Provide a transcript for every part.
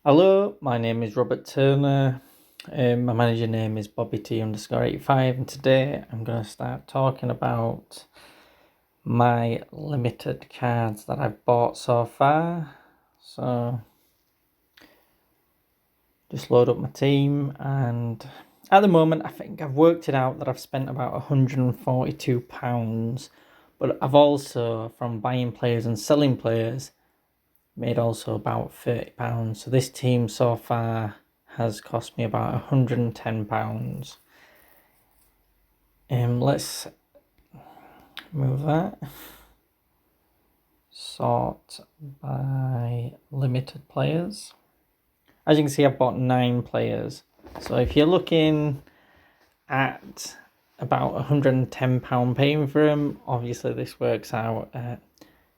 Hello, my name is Robert Turner. My manager name is Bobby T_85, and today I'm going to start talking about my limited cards that I've bought so far. So, just load up my team, and at the moment, I think I've worked it out that I've spent about £142, but I've also, from buying players and selling players, made also about £30. So this team so far has cost me about £110. Let's move that. Sort by limited players. As you can see, I've bought 9 players. So if you're looking at about £110 paying for them, obviously this works out at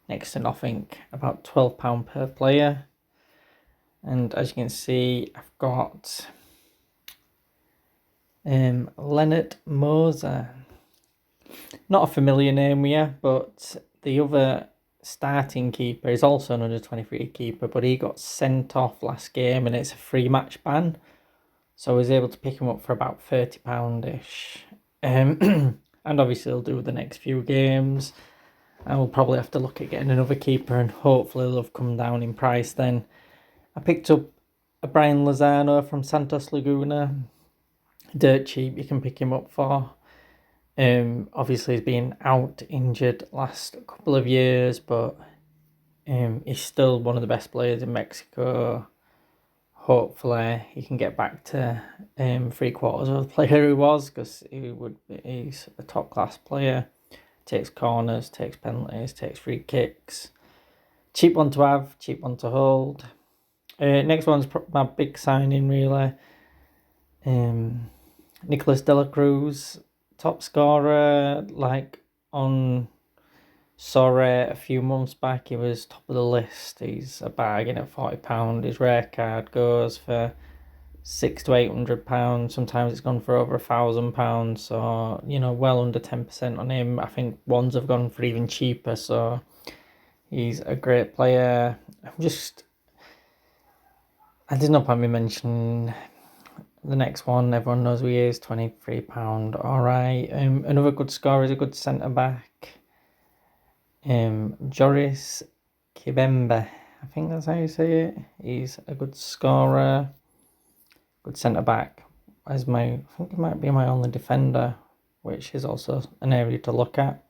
next to nothing, about £12 per player. And as you can see, I've got Leonard Moser. Not a familiar name here, but the other starting keeper is also an under 23 keeper, but he got sent off last game and it's a free match ban. So I was able to pick him up for about £30-ish. And obviously he'll do the next few games. I will probably have to look at getting another keeper and hopefully they'll have come down in price then. I picked up a Brian Lozano from Santos Laguna. Dirt cheap, you can pick him up for. Obviously he's been out injured last couple of years, but he's still one of the best players in Mexico. Hopefully he can get back to 3/4 of the player he was, because he's a top class player. Takes corners, takes penalties, takes free kicks. Cheap one to have, cheap one to hold. Next one's my big signing really. Nicolas de la Cruz, top scorer, like on Sorare a few months back, he was top of the list. He's a bargain at £40. His rare card goes for £600 to £800. Sometimes it's gone for over £1,000. So well under 10% on him. I think ones have gone for even cheaper. So he's a great player. There's no point me mentioning the next one. Everyone knows who he is. £23. All right. Another good scorer is a good centre back. Joris Kibembe, I think that's how you say it. He's a good scorer, good centre back. I think he might be my only defender, which is also an area to look at.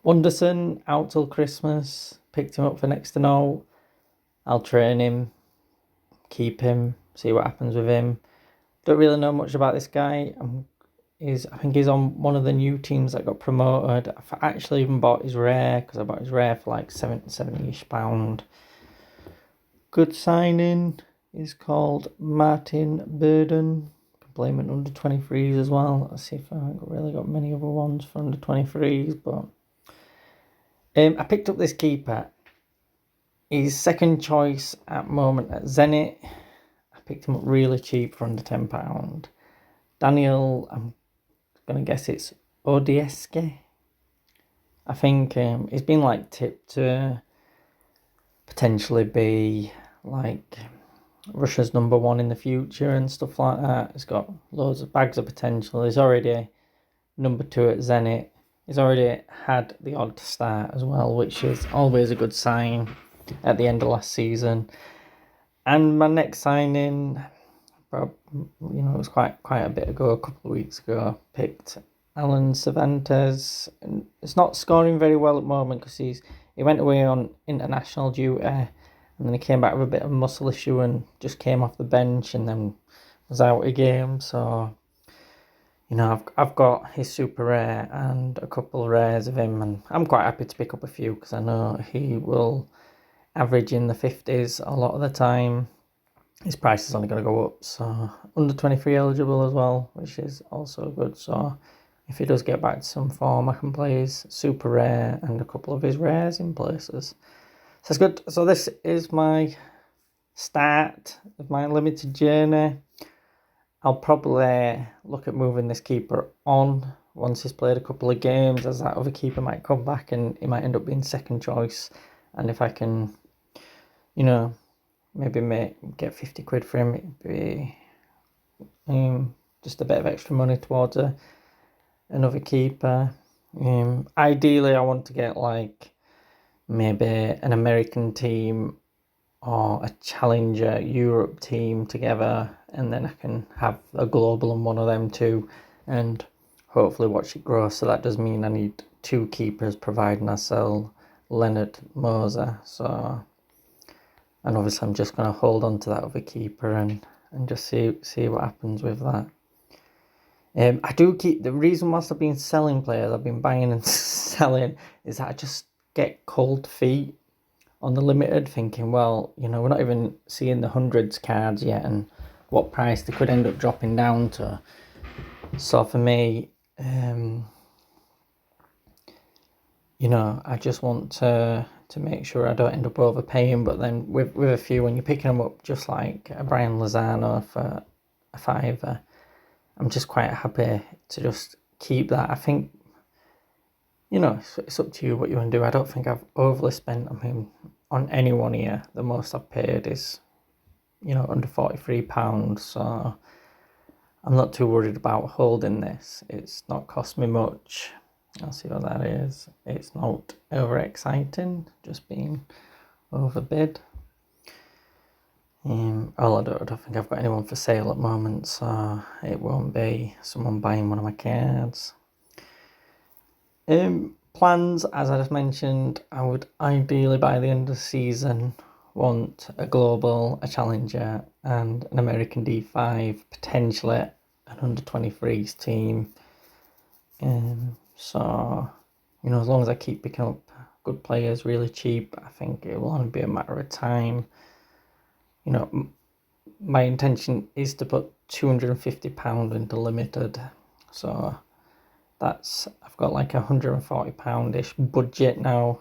Wonderson out till Christmas. Picked him up for next to no. I'll train him, keep him, see what happens with him. Don't really know much about this guy. I think he's on one of the new teams that got promoted. I've actually even bought his rare, because I bought his rare for like £70-ish. Good signing is called Martin Burden. Can blame it under 23s as well. Let's see if I haven't really got many other ones for under 23s. But I picked up this keeper. He's second choice at the moment at Zenit. I picked him up really cheap for under £10. Daniel, I'm going to guess it's Odieske. I think he's been like tipped to potentially be like Russia's number one in the future and stuff like that. He's got loads of bags of potential. He's already number 2 at Zenit. He's already had the odd start as well, which is always a good sign at the end of last season. And my next signing, it was quite a bit ago, a couple of weeks ago, picked Alan Cervantes. And it's not scoring very well at the moment because he went away on international duty and then he came back with a bit of a muscle issue and just came off the bench and then was out a game. So, I've got his super rare and a couple of rares of him, and I'm quite happy to pick up a few because I know he will average in the 50s a lot of the time. His price is only going to go up, so under 23 eligible as well, which is also good. So if he does get back to some form, I can play his super rare and a couple of his rares in places. So it's good. So this is my start of my limited journey. I'll probably look at moving this keeper on once he's played a couple of games, as that other keeper might come back and he might end up being second choice. And if I can, maybe get 50 quid for him. It'd be just a bit of extra money towards another keeper. Ideally, I want to get like maybe an American team or a Challenger Europe team together, and then I can have a global on one of them too, and hopefully watch it grow. So that does mean I need 2 keepers, providing I sell Leonard Moser. So, and obviously I'm just going to hold on to that other keeper and just see what happens with that. I do keep, the reason whilst I've been selling players, I've been buying and selling, is that I just get cold feet on the limited, thinking, well, you know, we're not even seeing the hundreds cards yet and what price they could end up dropping down to. So for me, you know, I just want to make sure I don't end up overpaying. But then with a few, when you're picking them up, just like a Brian Lozano for a £5, I'm just quite happy to just keep that. I think, you know, it's up to you what you want to do. I don't think I've overly spent, I mean, on anyone here. The most I've paid is, you know, under £43. So I'm not too worried about holding this. It's not cost me much. I'll see what that is. It's not over exciting, just being overbid. I don't think I've got anyone for sale at the moment, so it won't be someone buying one of my cards. Plans, as I just mentioned, I would ideally by the end of the season want a global, a challenger, and an American D5, potentially an under 23s team. So, you know, as long as I keep picking up good players really cheap, I think it will only be a matter of time. You know, my intention is to put £250 into limited, so that's, I've got like £140-ish budget now.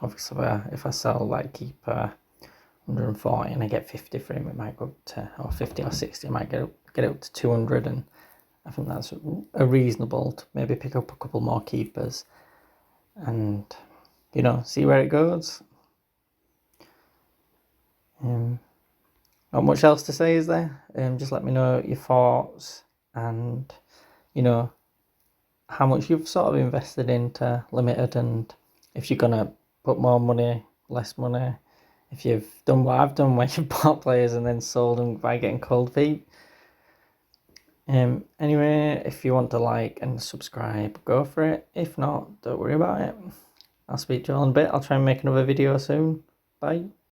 Obviously if I sell like keeper 140 and I get 50 for him, it might go up to, or 50 or 60, I might get it up to 200, and I think that's a reasonable to maybe pick up a couple more keepers and, you know, see where it goes. Not much else to say, is there? Just let me know your thoughts and, you know, how much you've sort of invested into limited, and if you're gonna put more money, less money, if you've done what I've done where you've bought players and then sold them by getting cold feet. Anyway, if you want to like and subscribe, go for it. If not, don't worry about it. I'll speak to you all in a bit. I'll try and make another video soon. Bye.